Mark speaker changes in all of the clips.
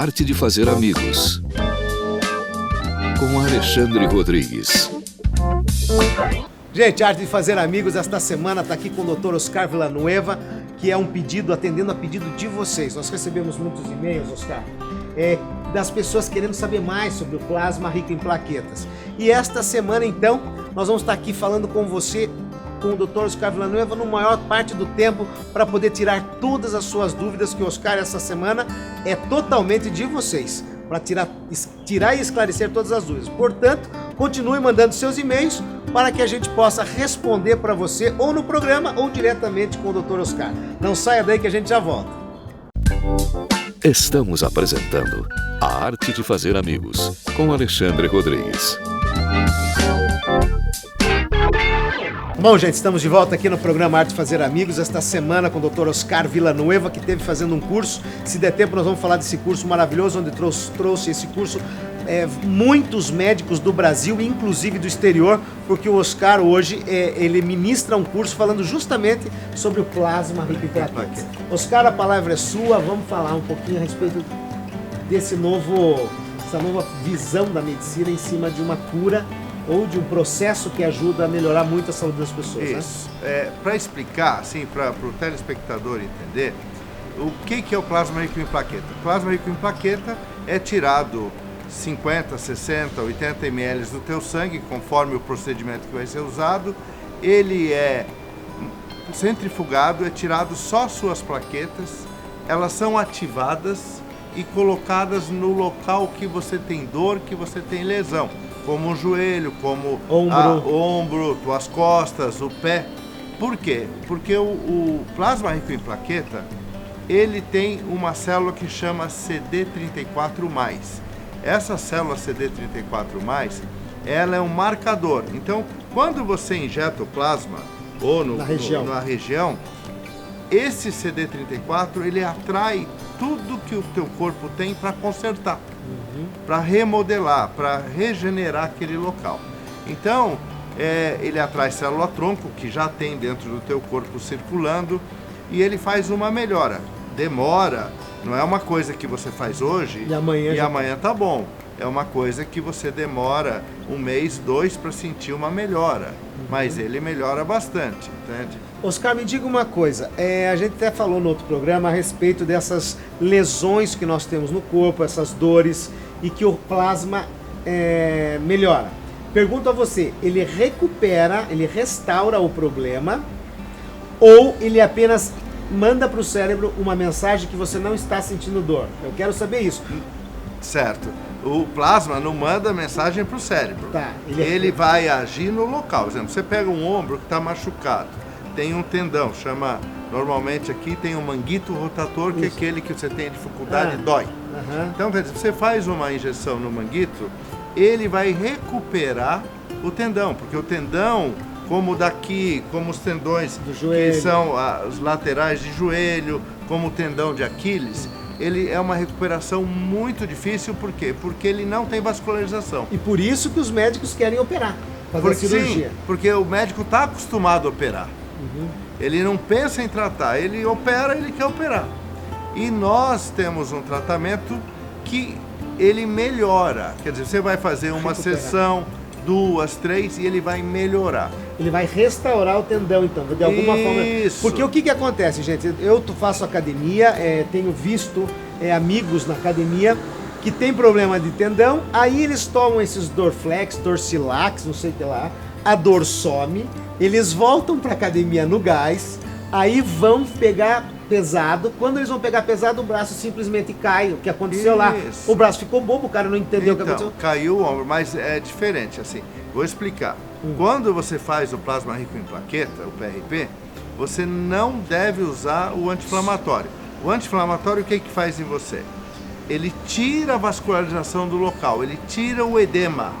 Speaker 1: arte de fazer amigos. Com Alexandre Rodrigues.
Speaker 2: Gente, Arte de Fazer Amigos, esta semana está aqui com o Dr. Oscar Villanueva, que é um pedido, atendendo a pedido de vocês. Nós recebemos muitos e-mails, Oscar, das pessoas querendo saber mais sobre o plasma rico em plaquetas. E esta semana, então, nós vamos estar aqui falando com você, com o Dr. Oscar Villanueva, no maior parte do tempo, para poder tirar todas as suas dúvidas, que o Oscar, essa semana, é totalmente de vocês, para tirar e esclarecer todas as dúvidas. Portanto, continue mandando seus e-mails para que a gente possa responder para você, ou no programa, ou diretamente com o Dr. Oscar. Não saia daí que a gente já volta.
Speaker 1: Estamos apresentando A Arte de Fazer Amigos, com Alexandre Rodrigues.
Speaker 2: Bom, gente, estamos de volta aqui no programa Arte de Fazer Amigos, esta semana com o Dr. Oscar Villanueva, que esteve fazendo um curso. Se der tempo, nós vamos falar desse curso maravilhoso, onde trouxe esse curso muitos médicos do Brasil, inclusive do exterior, porque o Oscar hoje, ele ministra um curso falando justamente sobre o plasma rico em plaquetas. Oscar, a palavra é sua, vamos falar um pouquinho a respeito dessa nova visão da medicina em cima de uma cura ou de um processo que ajuda a melhorar muito a saúde das pessoas.
Speaker 3: Isso. Né? Para explicar, assim, para o telespectador entender, o que é o plasma rico em plaqueta? O plasma rico em plaqueta é tirado 50, 60, 80 ml do teu sangue, conforme o procedimento que vai ser usado. Ele é centrifugado, é tirado só suas plaquetas, elas são ativadas e colocadas no local que você tem dor, que você tem lesão, como o joelho, como ombro, tuas costas, o pé. Por quê? Porque o plasma rico em plaqueta, ele tem uma célula que chama CD34+. Essa célula CD34+, ela é um marcador. Então, quando você injeta o plasma, ou na região, esse CD34, ele atrai tudo que o teu corpo tem para consertar, para remodelar, para regenerar aquele local. Então, ele atrai célula-tronco, que já tem dentro do teu corpo circulando, e ele faz uma melhora. Demora, não é uma coisa que você faz hoje e amanhã tá bom. É uma coisa que você demora 1 mês, 2 para sentir uma melhora. Mas ele melhora bastante, entende?
Speaker 2: Oscar, me diga uma coisa, a gente até falou no outro programa a respeito dessas lesões que nós temos no corpo, essas dores, e que o plasma melhora. Pergunto a você, ele recupera, ele restaura o problema, ou ele apenas manda para o cérebro uma mensagem que você não está sentindo dor? Eu quero saber isso.
Speaker 3: Certo. O plasma não manda mensagem para o cérebro.
Speaker 2: Tá,
Speaker 3: ele vai agir no local. Por exemplo, você pega um ombro que está machucado, tem um tendão, normalmente aqui tem um manguito rotator, que é aquele que você tem dificuldade e dói. Então, quer dizer, você faz uma injeção no manguito, ele vai recuperar o tendão, porque o tendão, como os tendões do joelho, que são os laterais de joelho, como o tendão de Aquiles, ele é uma recuperação muito difícil. Por quê? Porque ele não tem vascularização.
Speaker 2: E por isso que os médicos querem operar, fazer cirurgia.
Speaker 3: Sim, porque o médico está acostumado a operar. Ele não pensa em tratar, ele opera, ele quer operar. E nós temos um tratamento que ele melhora. Quer dizer, você vai fazer uma sessão, 2, 3, e ele vai melhorar.
Speaker 2: Ele vai restaurar o tendão, então, de alguma forma. Porque o que acontece, gente? Eu faço academia, tenho visto amigos na academia que tem problema de tendão, aí eles tomam esses Dorflex, Dorcilax, não sei o que lá, a dor some, eles voltam para academia no gás, aí vão pegar pesado. Quando eles vão pegar pesado, o braço simplesmente cai. O que aconteceu lá? O braço ficou bobo, o cara não entendeu o que aconteceu.
Speaker 3: Caiu o ombro, mas é diferente, assim. Vou explicar. Quando você faz o plasma rico em plaqueta, o PRP, você não deve usar o anti-inflamatório. O anti-inflamatório, o que faz em você? Ele tira a vascularização do local, ele tira o edema.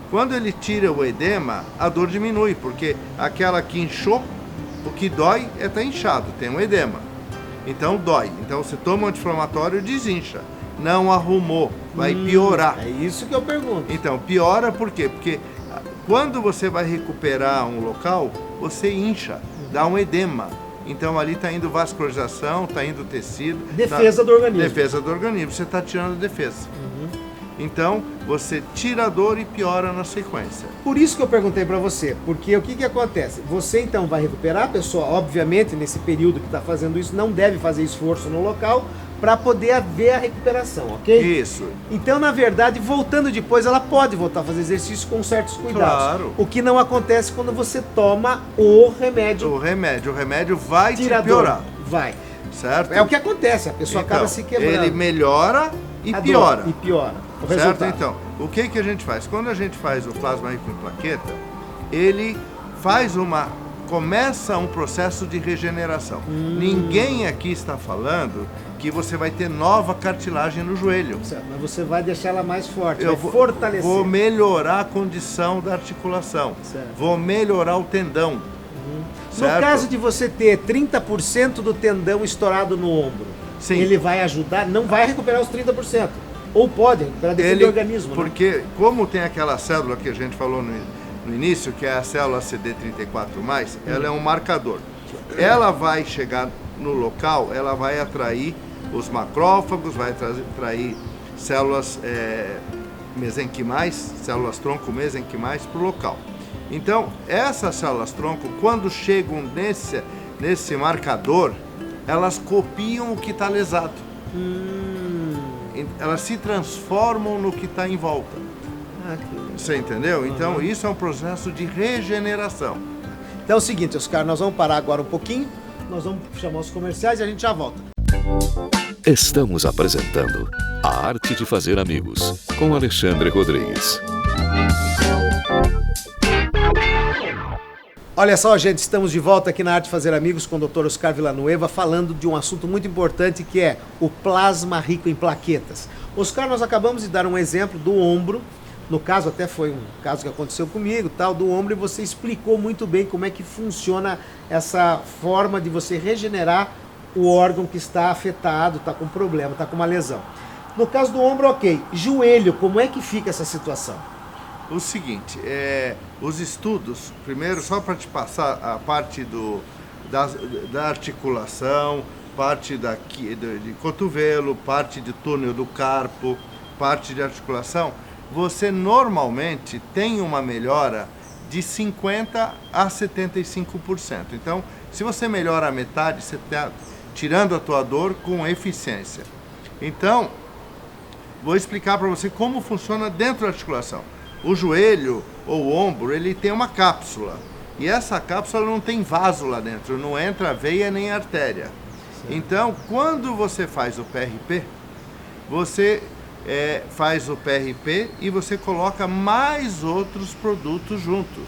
Speaker 3: Quando ele tira o edema, a dor diminui, porque aquela que inchou, o que dói é estar inchado, tem um edema. Então dói. Então você toma um anti-inflamatório, desincha. Não arrumou, vai piorar.
Speaker 2: É isso que eu pergunto.
Speaker 3: Então, piora por quê? Porque quando você vai recuperar um local, você incha, dá um edema. Então ali está indo vascularização, está indo tecido.
Speaker 2: Defesa do organismo.
Speaker 3: Defesa do organismo, você está tirando a defesa. Então, você tira a dor e piora na sequência.
Speaker 2: Por isso que eu perguntei para você, porque o que acontece? Você então vai recuperar, a pessoa, obviamente, nesse período que está fazendo isso, não deve fazer esforço no local para poder haver a recuperação, ok?
Speaker 3: Isso.
Speaker 2: Então, na verdade, voltando depois, ela pode voltar a fazer exercício com certos cuidados.
Speaker 3: Claro.
Speaker 2: O que não acontece quando você toma o remédio.
Speaker 3: O remédio vai te
Speaker 2: tirador.
Speaker 3: piorar.
Speaker 2: Vai.
Speaker 3: Certo?
Speaker 2: É o que acontece, a pessoa acaba se quebrando.
Speaker 3: Ele melhora e
Speaker 2: A dor,
Speaker 3: piora.
Speaker 2: E piora. O
Speaker 3: Certo?
Speaker 2: resultado.
Speaker 3: Então, o que a gente faz? Quando a gente faz o plasma rico em plaqueta, ele faz começa um processo de regeneração. Ninguém aqui está falando que você vai ter nova cartilagem no joelho.
Speaker 2: Certo, mas você vai deixar ela mais forte,
Speaker 3: Eu
Speaker 2: vai fortalecer.
Speaker 3: Vou melhorar a condição da articulação.
Speaker 2: Certo.
Speaker 3: Vou melhorar o tendão.
Speaker 2: No
Speaker 3: Certo?
Speaker 2: caso de você ter 30% do tendão estourado no ombro,
Speaker 3: Sim.
Speaker 2: ele vai ajudar, não vai recuperar os 30%. Ou pode recuperar, depende do organismo. Né?
Speaker 3: Porque como tem aquela célula que a gente falou no início, que é a célula CD34+, ela é um marcador. Ela vai chegar no local, ela vai atrair os macrófagos, vai atrair células mesenquimais, células tronco mesenquimais para o local. Então, essas células tronco, quando chegam nesse marcador, elas copiam o que está lesado. Elas se transformam no que está em volta. Você entendeu? Então, isso é um processo de regeneração.
Speaker 2: Então é o seguinte, Oscar, nós vamos parar agora um pouquinho, nós vamos chamar os comerciais e a gente já volta.
Speaker 1: Estamos apresentando A Arte de Fazer Amigos, com Alexandre Rodrigues.
Speaker 2: Olha só, gente, estamos de volta aqui na Arte de Fazer Amigos com o Dr. Oscar Villanueva, falando de um assunto muito importante que é o plasma rico em plaquetas. Oscar, nós acabamos de dar um exemplo do ombro, no caso até foi um caso que aconteceu comigo, tal, do ombro, e você explicou muito bem como é que funciona essa forma de você regenerar o órgão que está afetado, está com problema, está com uma lesão. No caso do ombro, ok. Joelho, como é que fica essa situação?
Speaker 3: O seguinte, os estudos, primeiro só para te passar a parte da articulação, parte de cotovelo, parte de túnel do carpo, parte de articulação, você normalmente tem uma melhora de 50% a 75%. Então, se você melhora a metade, você está tirando a tua dor com eficiência. Então, vou explicar para você como funciona dentro da articulação. O joelho ou o ombro, ele tem uma cápsula. E essa cápsula não tem vaso lá dentro, não entra veia nem artéria. Sim. Então, quando você faz o PRP, você faz o PRP e você coloca mais outros produtos juntos,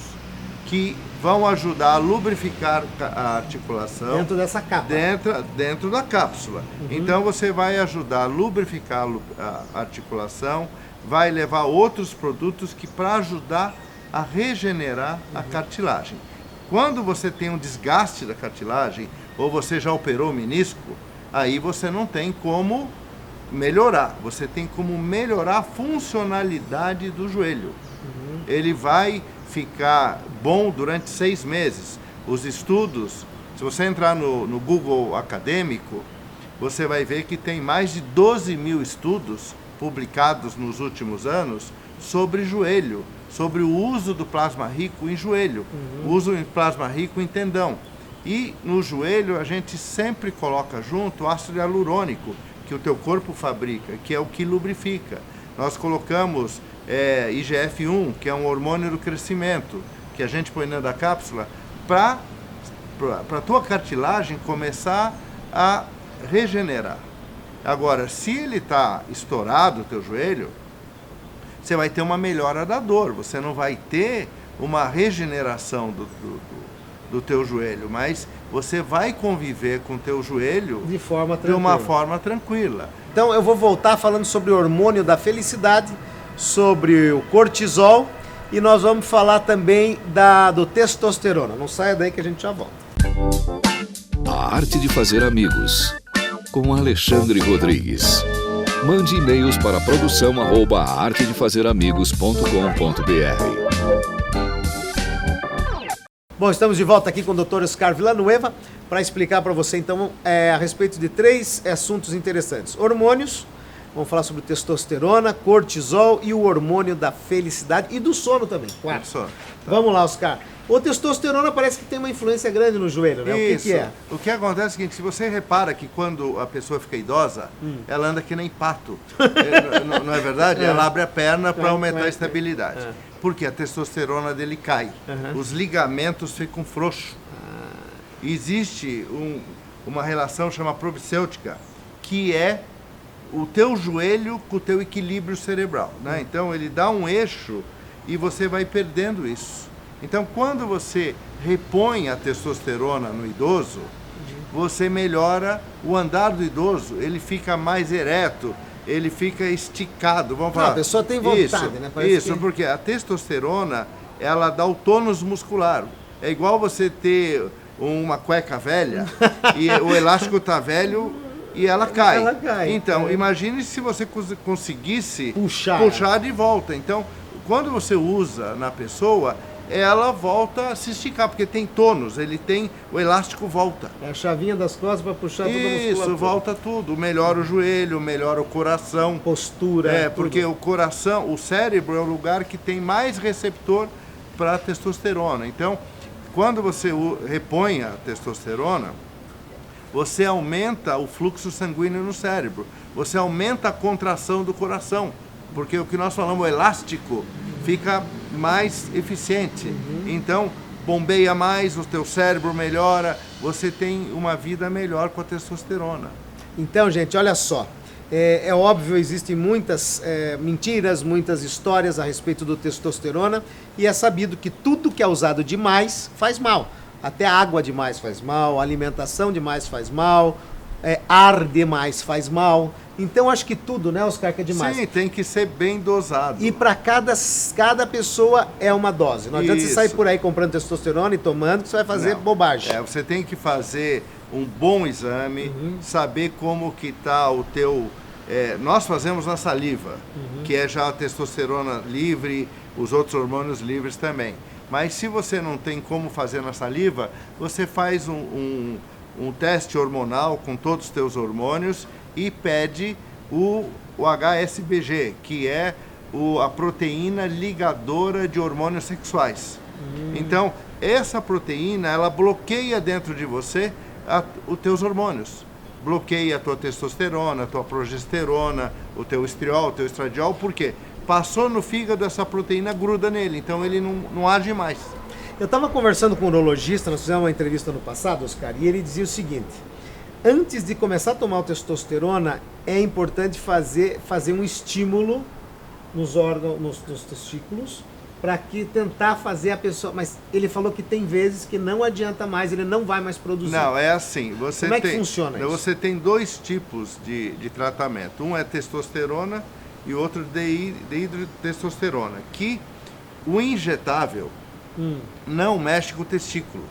Speaker 3: que vão ajudar a lubrificar a articulação.
Speaker 2: Dentro dessa cápsula.
Speaker 3: Dentro da cápsula. Então, você vai ajudar a lubrificar a articulação, vai levar outros produtos que para ajudar a regenerar a cartilagem. Quando você tem um desgaste da cartilagem, ou você já operou o menisco, aí você não tem como melhorar. Você tem como melhorar a funcionalidade do joelho. Ele vai ficar bom durante 6 meses. Os estudos, se você entrar no Google acadêmico, você vai ver que tem mais de 12 mil estudos publicados nos últimos anos sobre joelho, sobre o uso do plasma rico em joelho, o uso em plasma rico em tendão. E no joelho a gente sempre coloca junto ácido hialurônico, que o teu corpo fabrica, que é o que lubrifica. Nós colocamos IGF-1, que é um hormônio do crescimento, que a gente põe dentro da cápsula, para a tua cartilagem começar a regenerar. Agora, se ele está estourado, o teu joelho, você vai ter uma melhora da dor, você não vai ter uma regeneração do teu joelho, mas você vai conviver com o teu joelho de uma forma tranquila.
Speaker 2: Então eu vou voltar falando sobre o hormônio da felicidade, sobre o cortisol, e nós vamos falar também do testosterona. Não saia daí que a gente já volta.
Speaker 1: A Arte de Fazer Amigos, com Alexandre Rodrigues. Mande e-mails para produção@artedefazeramigos.com.br.
Speaker 2: Bom, estamos de volta aqui com o Dr. Oscar Villanueva para explicar para você, então, a respeito de 3 assuntos interessantes. Hormônios, vamos falar sobre testosterona, cortisol e o hormônio da felicidade e do sono também. 4.
Speaker 3: Sono.
Speaker 2: Vamos lá, Oscar. O testosterona parece que tem uma influência grande no joelho, né?
Speaker 3: Isso.
Speaker 2: O que é?
Speaker 3: O que acontece é o seguinte, se você repara que quando a pessoa fica idosa, ela anda que nem pato. Não é verdade? Ela abre a perna para aumentar a estabilidade. Porque a testosterona dele cai. Os ligamentos ficam frouxos. Existe uma relação chamada propedêutica, que é o teu joelho com o teu equilíbrio cerebral, né? Então ele dá um eixo e você vai perdendo isso. Então quando você repõe a testosterona no idoso, você melhora o andar do idoso, ele fica mais ereto, ele fica esticado, vamos falar.
Speaker 2: A pessoa tem vontade,
Speaker 3: isso,
Speaker 2: né?
Speaker 3: Isso, porque a testosterona, ela dá o tônus muscular. É igual você ter uma cueca velha e o elástico tá velho e ela cai.
Speaker 2: Ela cai.
Speaker 3: Então, imagine se você conseguisse
Speaker 2: puxar
Speaker 3: de volta. Então, quando você usa na pessoa, ela volta a se esticar, porque tem tônus, o elástico volta.
Speaker 2: É a chavinha das costas para puxar toda a musculatura.
Speaker 3: Isso, volta tudo. Melhora o joelho, melhora o coração.
Speaker 2: Postura.
Speaker 3: Porque o coração, o cérebro é o lugar que tem mais receptor para testosterona. Então, quando você repõe a testosterona, você aumenta o fluxo sanguíneo no cérebro. Você aumenta a contração do coração. Porque o que nós falamos, o elástico, fica mais eficiente. Então, bombeia mais, o teu cérebro melhora, você tem uma vida melhor com a testosterona.
Speaker 2: Então, gente, olha só. É óbvio, existem muitas mentiras, muitas histórias a respeito do testosterona e é sabido que tudo que é usado demais faz mal. Até água demais faz mal, alimentação demais faz mal, ar demais faz mal. Então acho que tudo, né, Oscar, que é demais.
Speaker 3: Sim, tem que ser bem dosado.
Speaker 2: E para cada pessoa é uma dose. Não adianta você sair por aí comprando testosterona e tomando, que você vai fazer bobagem.
Speaker 3: Você tem que fazer um bom exame, saber como que está o teu... nós fazemos na saliva, que é já a testosterona livre, os outros hormônios livres também. Mas se você não tem como fazer na saliva, você faz um teste hormonal com todos os teus hormônios e pede o HSBG, que é a proteína ligadora de hormônios sexuais. Então, essa proteína, ela bloqueia dentro de você os teus hormônios. Bloqueia a tua testosterona, a tua progesterona, o teu estriol, o teu estradiol. Por quê? Passou no fígado, essa proteína gruda nele, então ele não age mais.
Speaker 2: Eu estava conversando com um urologista, nós fizemos uma entrevista no passado, Oscar, e ele dizia o seguinte: antes de começar a tomar o testosterona, é importante fazer um estímulo nos órgãos, nos testículos, para que tentar fazer a pessoa... Mas ele falou que tem vezes que não adianta mais, ele não vai mais produzir.
Speaker 3: Não, é assim.
Speaker 2: Como é que funciona isso?
Speaker 3: Você tem 2 tipos de tratamento. Um é testosterona e outro hidrotestosterona, que o injetável não mexe com o testículo,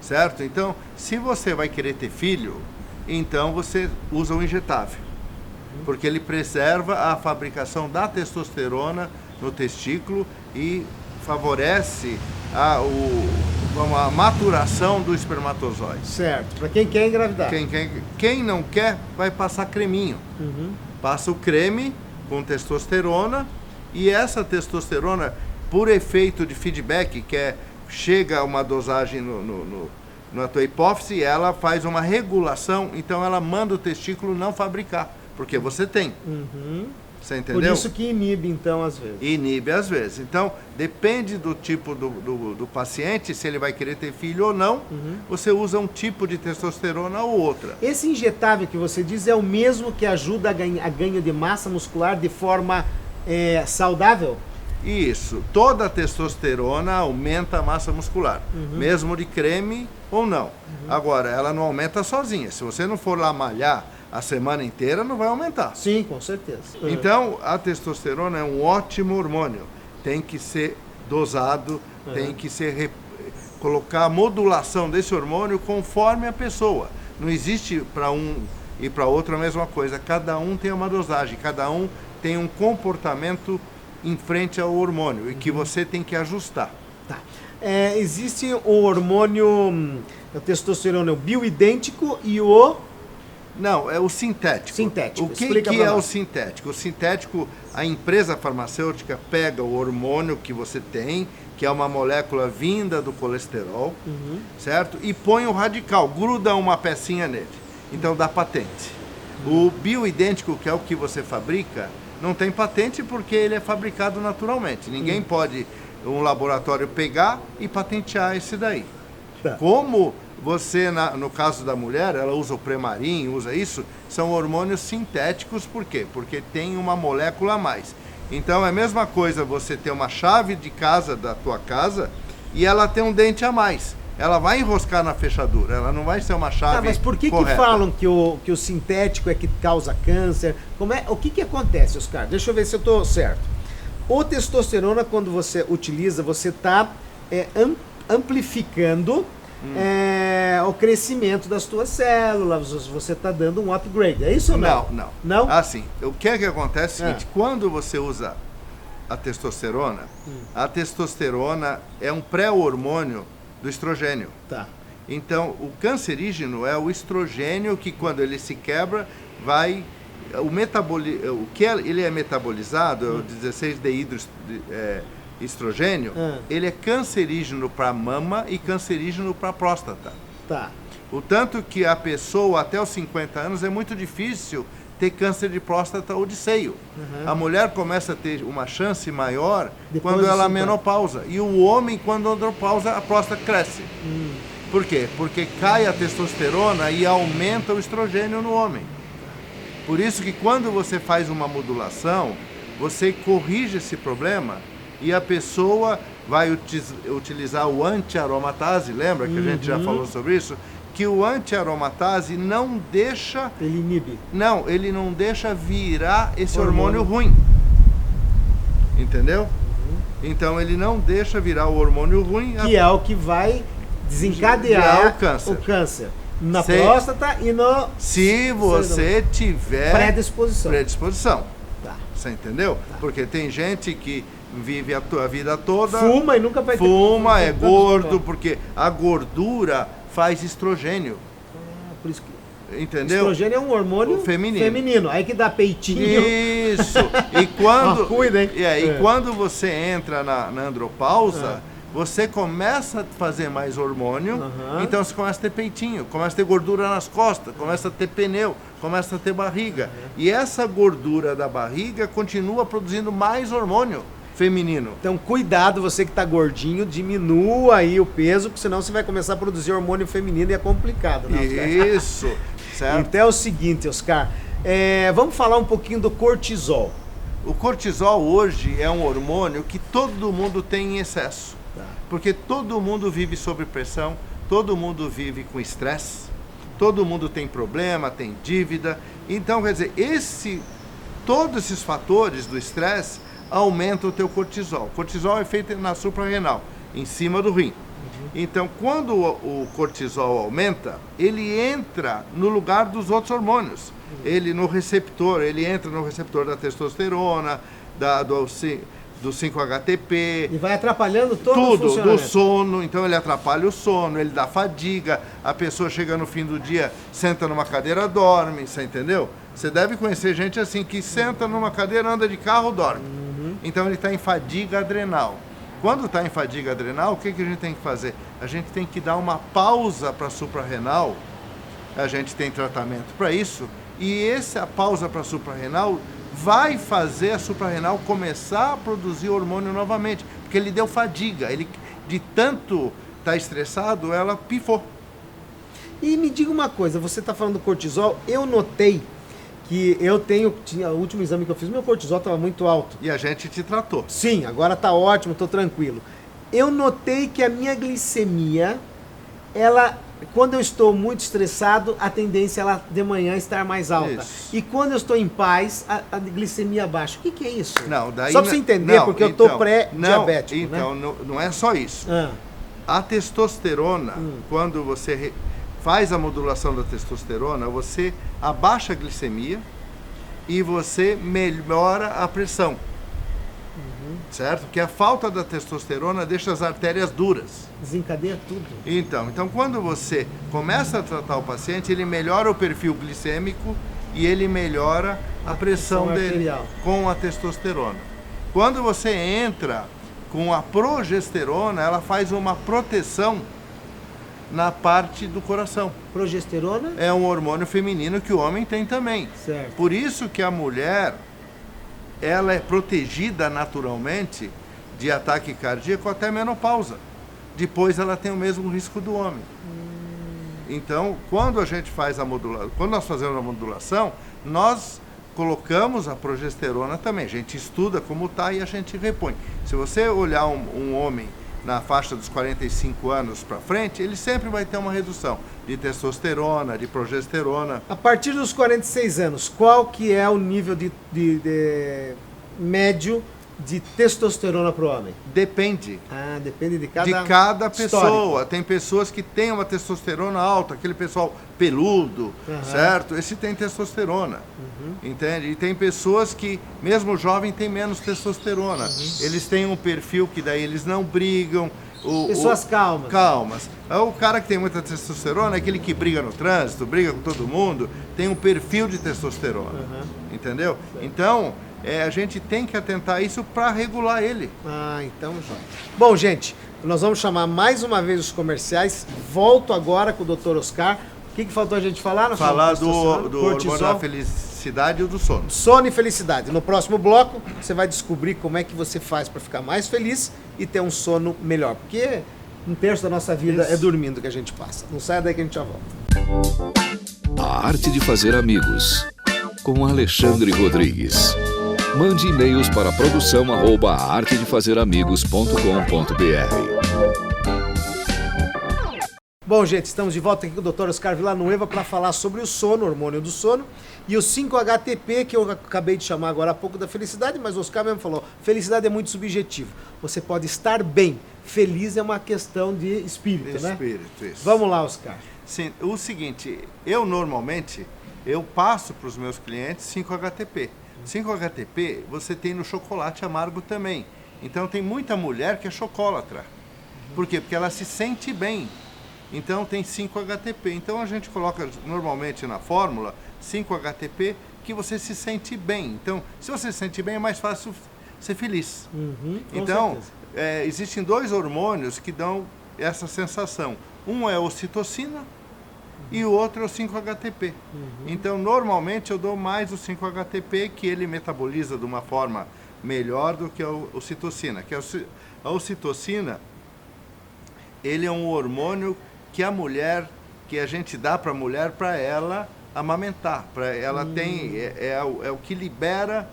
Speaker 3: certo? Então, se você vai querer ter filho, então você usa o injetável, porque ele preserva a fabricação da testosterona no testículo e favorece a maturação do espermatozoide.
Speaker 2: Certo, para quem quer engravidar.
Speaker 3: Quem não quer, vai passar creminho. Passa o creme com testosterona e essa testosterona, por efeito de feedback, que chega a uma dosagem na tua hipófise, ela faz uma regulação, então ela manda o testículo não fabricar, porque você tem. Você entendeu?
Speaker 2: Por isso que inibe, então, às vezes.
Speaker 3: Inibe às vezes. Então, depende do tipo do paciente, se ele vai querer ter filho ou não, você usa um tipo de testosterona ou outra.
Speaker 2: Esse injetável que você diz é o mesmo que ajuda a ganho de massa muscular de forma saudável?
Speaker 3: Isso. Toda a testosterona aumenta a massa muscular, mesmo de creme ou não. Agora, ela não aumenta sozinha. Se você não for lá malhar a semana inteira, não vai aumentar.
Speaker 2: Sim, com certeza.
Speaker 3: Então, a testosterona é um ótimo hormônio. Tem que ser dosado, tem que ser colocar a modulação desse hormônio conforme a pessoa. Não existe para um e para outro a mesma coisa. Cada um tem uma dosagem, cada um tem um comportamento em frente ao hormônio e que você tem que ajustar.
Speaker 2: Tá. Existe o hormônio, a testosterona, o bioidêntico e o...
Speaker 3: Não, é o sintético.
Speaker 2: Sintético.
Speaker 3: O que,
Speaker 2: Explica
Speaker 3: que
Speaker 2: pra
Speaker 3: é o
Speaker 2: nós.
Speaker 3: sintético? O sintético, a empresa farmacêutica pega o hormônio que você tem, que é uma molécula vinda do colesterol, certo? E põe o radical, gruda uma pecinha nele. Então dá patente. O bioidêntico, que é o que você fabrica, não tem patente porque ele é fabricado naturalmente. Ninguém pode, um laboratório, pegar e patentear esse daí.
Speaker 2: Tá.
Speaker 3: Como você, no caso da mulher, ela usa o Premarin, usa isso, são hormônios sintéticos, por quê? Porque tem uma molécula a mais. Então é a mesma coisa você ter uma chave de casa da tua casa e ela tem um dente a mais. Ela vai enroscar na fechadura, ela não vai ser uma chave
Speaker 2: Mas por que
Speaker 3: correta.
Speaker 2: falam que o sintético é que causa câncer? O que acontece, Oscar? Deixa eu ver se eu estou certo. O testosterona, quando você utiliza, você está amplificando o crescimento das tuas células, você está dando um upgrade, é isso ou não?
Speaker 3: Não? Assim, o que é que acontece é o seguinte, quando você usa a testosterona é um pré-hormônio do estrogênio.
Speaker 2: Tá.
Speaker 3: Então, o cancerígeno é o estrogênio que, quando ele se quebra, vai... O que ele é metabolizado, o 16-deidroestrogênio, ele é cancerígeno para a mama e cancerígeno para a próstata.
Speaker 2: Tá.
Speaker 3: O tanto que a pessoa, até os 50 anos, é muito difícil ter câncer de próstata ou de seio. A mulher começa a ter uma chance maior
Speaker 2: Depois
Speaker 3: quando ela
Speaker 2: dos 50.
Speaker 3: menopausa. E o homem, quando andropausa, a próstata cresce. Por quê? Porque cai a testosterona e aumenta o estrogênio no homem. Por isso que quando você faz uma modulação, você corrige esse problema e a pessoa vai utilizar o anti-aromatase, lembra que a gente já falou sobre isso? Que o anti-aromatase não deixa...
Speaker 2: Ele inibe.
Speaker 3: Não, ele não deixa virar esse hormônio ruim. Entendeu? Então ele não deixa virar o hormônio ruim.
Speaker 2: Que é o que vai desencadear o câncer. Na próstata e no...
Speaker 3: Se você tiver... Predisposição.
Speaker 2: Tá.
Speaker 3: Você entendeu? Tá. Porque tem gente que vive a vida toda...
Speaker 2: Fuma e nunca vai ter...
Speaker 3: Fuma, é gordo, porque a gordura faz estrogênio.
Speaker 2: Por isso que...
Speaker 3: Entendeu?
Speaker 2: Estrogênio é um hormônio feminino. Aí que dá peitinho.
Speaker 3: Isso. E quando...
Speaker 2: cuida, hein?
Speaker 3: E quando você entra na andropausa... Você começa a fazer mais hormônio, então você começa a ter peitinho, começa a ter gordura nas costas, começa a ter pneu, começa a ter barriga. E essa gordura da barriga continua produzindo mais hormônio feminino.
Speaker 2: Então cuidado, você que está gordinho, diminua aí o peso, porque senão você vai começar a produzir hormônio feminino e é complicado, né, Oscar?
Speaker 3: Isso, certo?
Speaker 2: Então é o seguinte, Oscar, vamos falar um pouquinho do cortisol.
Speaker 3: O cortisol hoje é um hormônio que todo mundo tem em excesso. Porque todo mundo vive sob pressão, todo mundo vive com estresse, todo mundo tem problema, tem dívida. Então, quer dizer, todos esses fatores do estresse aumentam o teu cortisol. O cortisol é feito na suprarrenal, em cima do rim. Então, quando o cortisol aumenta, ele entra no lugar dos outros hormônios. Ele entra no receptor da testosterona, do 5-HTP.
Speaker 2: E vai atrapalhando todo o
Speaker 3: tudo,
Speaker 2: funcionamento.
Speaker 3: do sono, então ele atrapalha o sono, ele dá fadiga, a pessoa chega no fim do dia, senta numa cadeira, dorme, você entendeu? Você deve conhecer gente assim, que senta numa cadeira, anda de carro, dorme. Então ele está em fadiga adrenal. Quando está em fadiga adrenal, o que a gente tem que fazer? A gente tem que dar uma pausa para a suprarrenal, a gente tem tratamento para isso, e essa pausa para a suprarrenal vai fazer a suprarrenal começar a produzir hormônio novamente, porque ele deu fadiga, ele de tanto estar estressado, ela pifou.
Speaker 2: E me diga uma coisa, você está falando do cortisol, eu notei que o último exame que eu fiz, meu cortisol estava muito alto.
Speaker 3: E a gente te tratou.
Speaker 2: Sim, agora está ótimo, estou tranquilo. Eu notei que a minha glicemia, quando eu estou muito estressado, a tendência é ela de manhã estar mais alta.
Speaker 3: Isso.
Speaker 2: E quando eu estou em paz, a glicemia baixa. O que é isso?
Speaker 3: Não, daí
Speaker 2: só para você entender, porque eu estou pré-diabético.
Speaker 3: Então,
Speaker 2: né?
Speaker 3: não é só isso. A testosterona, quando você faz a modulação da testosterona, você abaixa a glicemia e você melhora a pressão. certo? Porque a falta da testosterona deixa as artérias duras.
Speaker 2: Desencadeia tudo.
Speaker 3: Então quando você começa a tratar o paciente, ele melhora o perfil glicêmico e ele melhora a pressão dele
Speaker 2: arterial.
Speaker 3: com a testosterona. Quando você entra com a progesterona, ela faz uma proteção na parte do coração.
Speaker 2: Progesterona?
Speaker 3: É um hormônio feminino que o homem tem também.
Speaker 2: Certo.
Speaker 3: Por isso que a mulher, ela é protegida naturalmente de ataque cardíaco até menopausa. Depois ela tem o mesmo risco do homem. Então, quando a gente faz a modulação, quando nós fazemos a modulação, nós colocamos a progesterona também. A gente estuda como está e a gente repõe. Se você olhar um homem na faixa dos 45 anos para frente, ele sempre vai ter uma redução de testosterona, de progesterona.
Speaker 2: A partir dos 46 anos, qual que é o nível de médio de testosterona para o homem?
Speaker 3: Depende.
Speaker 2: Ah, depende de
Speaker 3: De
Speaker 2: cada
Speaker 3: cada pessoa.
Speaker 2: histórico.
Speaker 3: Tem pessoas que têm uma testosterona alta, aquele pessoal peludo, certo? Esse tem testosterona, entende? E tem pessoas que, mesmo jovem, tem menos testosterona. Eles têm um perfil que daí eles não brigam.
Speaker 2: Pessoas calmas.
Speaker 3: Calmas. O cara que tem muita testosterona é aquele que briga no trânsito, briga com todo mundo, tem um perfil de testosterona, entendeu? Então, a gente tem que atentar a isso para regular ele.
Speaker 2: Ah, então já. Bom, gente, nós vamos chamar mais uma vez os comerciais. Volto agora com o Dr. Oscar. O que faltou a gente falar? Nós
Speaker 3: Falar
Speaker 2: falamos
Speaker 3: do
Speaker 2: cortisol,
Speaker 3: hormônio da felicidade e do sono.
Speaker 2: sono e felicidade. No próximo bloco, você vai descobrir como é que você faz para ficar mais feliz e ter um sono melhor. Porque um terço da nossa vida é dormindo que a gente passa. Não saia daí que a gente já volta.
Speaker 1: A arte de fazer amigos. Com Alexandre Rodrigues. Mande e-mails para produção@artedefazeramigos.com.br.
Speaker 2: Bom, gente, estamos de volta aqui com o Dr. Oscar Villanueva para falar sobre o sono, o hormônio do sono, e o 5-HTP, que eu acabei de chamar agora há pouco da felicidade, mas o Oscar mesmo falou, felicidade é muito subjetivo. Você pode estar bem, feliz é uma questão de espírito, né?
Speaker 3: Espírito, isso.
Speaker 2: Vamos lá, Oscar.
Speaker 3: Sim, o seguinte, eu normalmente, eu passo para os meus clientes 5-HTP. 5-HTP você tem no chocolate amargo também. Então tem muita mulher que é chocolatra. Por quê? Porque ela se sente bem. Então tem 5-HTP. Então a gente coloca normalmente na fórmula 5-HTP que você se sente bem. Então, se você se sente bem, é mais fácil ser feliz. Então, existem dois hormônios que dão essa sensação. Um é a ocitocina e o outro é o 5-HTP. Então, normalmente eu dou mais o 5-HTP, que ele metaboliza de uma forma melhor do que a ocitocina. Que a ocitocina, ele é um hormônio que a mulher, que a gente dá para a mulher para ela amamentar, para ela tem é o que libera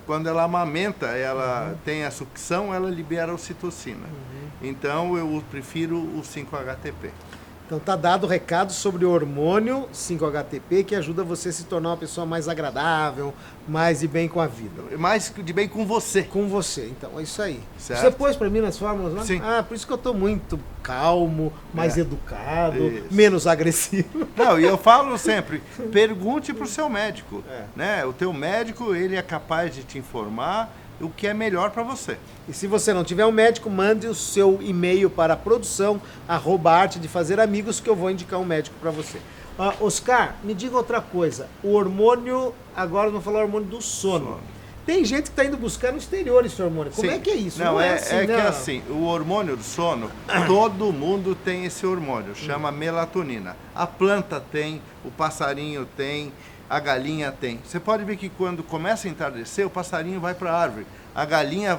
Speaker 3: quando ela amamenta, ela tem a sucção, ela libera a ocitocina. Então eu prefiro o 5-HTP.
Speaker 2: Então tá dado o recado sobre o hormônio 5-HTP, que ajuda você a se tornar uma pessoa mais agradável, mais de bem com a vida.
Speaker 3: Mais de bem com você.
Speaker 2: Com você, então é isso aí.
Speaker 3: Certo.
Speaker 2: Você pôs pra mim nas fórmulas lá?
Speaker 3: Sim.
Speaker 2: Ah, por isso que eu tô muito calmo, mais educado,
Speaker 3: Isso.
Speaker 2: menos agressivo.
Speaker 3: Não, e eu falo sempre, pergunte pro seu médico. Né? O teu médico, ele é capaz de te informar o que é melhor para você.
Speaker 2: E se você não tiver um médico, mande o seu e-mail para produção@artedefazeramigos, que eu vou indicar um médico para você. Oscar, me diga outra coisa. O hormônio, agora vamos falar o hormônio do sono. Tem gente que está indo buscar no exterior esse hormônio. Como
Speaker 3: Sim.
Speaker 2: é que é isso?
Speaker 3: Não, é
Speaker 2: assim,
Speaker 3: que é assim, o hormônio do sono, todo mundo tem esse hormônio, chama melatonina. A planta tem, o passarinho tem, a galinha tem. Você pode ver que quando começa a entardecer, o passarinho vai para a árvore, a galinha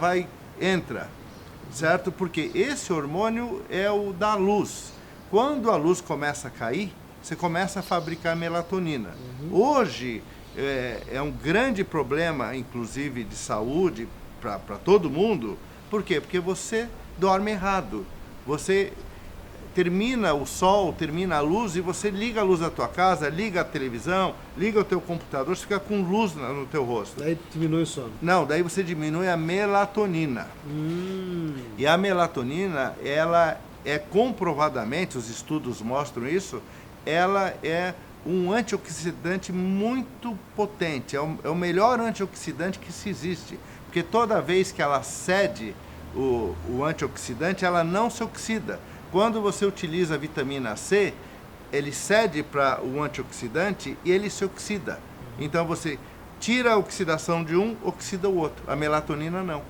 Speaker 3: entra, certo? Porque esse hormônio é o da luz. Quando a luz começa a cair, você começa a fabricar melatonina. Hoje é um grande problema, inclusive de saúde, para todo mundo. Por quê? Porque você dorme errado. Você termina o sol, termina a luz e você liga a luz da tua casa, liga a televisão, liga o teu computador, você fica com luz no teu rosto.
Speaker 2: Daí diminui o sono.
Speaker 3: Não, daí você diminui a melatonina. E a melatonina, ela é comprovadamente, os estudos mostram isso, ela é um antioxidante muito potente, é o melhor antioxidante que se existe, porque toda vez que ela cede o antioxidante, ela não se oxida. Quando você utiliza a vitamina C, ele cede para o antioxidante e ele se oxida. Então você tira a oxidação de um, oxida o outro. A melatonina não.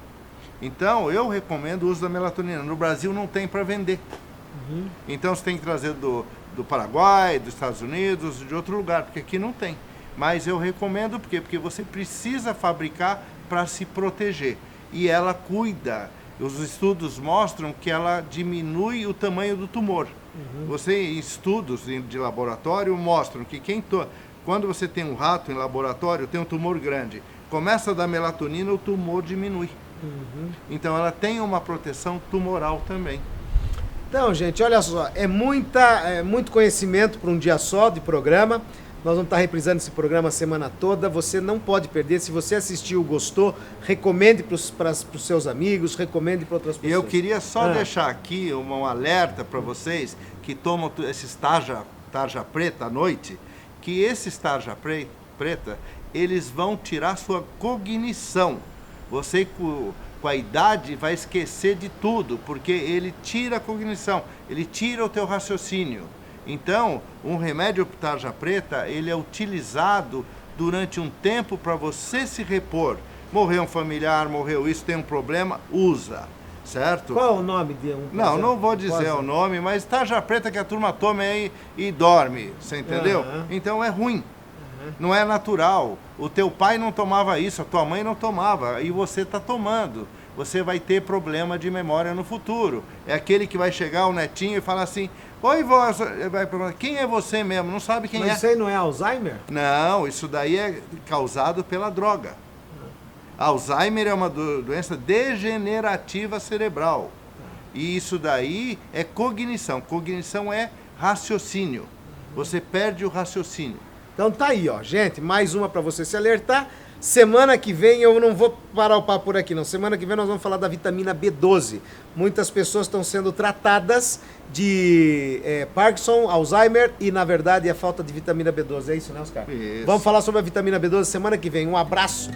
Speaker 3: Então eu recomendo o uso da melatonina. No Brasil não tem para vender. Então você tem que trazer do Paraguai, dos Estados Unidos, de outro lugar, porque aqui não tem. Mas eu recomendo porque você precisa fabricar para se proteger. E ela cuida. Os estudos mostram que ela diminui o tamanho do tumor. Estudos de laboratório mostram que quando você tem um rato em laboratório, tem um tumor grande, começa a dar melatonina, o tumor diminui. Então ela tem uma proteção tumoral também.
Speaker 2: Então, gente, olha só, é muito conhecimento para um dia só de programa. Nós vamos estar reprisando esse programa a semana toda. Você não pode perder. Se você assistiu, gostou, recomende para os seus amigos, recomende para outras pessoas.
Speaker 3: Eu queria só deixar aqui um alerta para vocês que tomam esses tarja preta à noite, que esses tarja preta, eles vão tirar sua cognição. Você com a idade vai esquecer de tudo, porque ele tira a cognição, ele tira o teu raciocínio. Então, um remédio tarja preta, ele é utilizado durante um tempo para você se repor. Morreu um familiar, morreu isso, tem um problema, usa, certo?
Speaker 2: Qual é o nome de um?
Speaker 3: Não vou dizer o nome, mas tarja preta que a turma toma aí e dorme, você entendeu? Então é ruim, não é natural. O teu pai não tomava isso, a tua mãe não tomava, e você está tomando. Você vai ter problema de memória no futuro. É aquele que vai chegar o netinho e falar assim: oi, vó, quem é você mesmo? Não sabe quem é.
Speaker 2: Mas isso aí não é Alzheimer?
Speaker 3: Não, isso daí é causado pela droga. Alzheimer é uma doença degenerativa cerebral. E isso daí é cognição. Cognição é raciocínio. Você perde o raciocínio.
Speaker 2: Então tá aí, ó, gente, mais uma para você se alertar. Semana que vem eu não vou parar o papo por aqui, não. Semana que vem nós vamos falar da vitamina B12. Muitas pessoas estão sendo tratadas de Parkinson, Alzheimer e, na verdade, a falta de vitamina B12. É isso, né, Oscar?
Speaker 3: Isso.
Speaker 2: Vamos falar sobre a vitamina B12 semana que vem. Um abraço.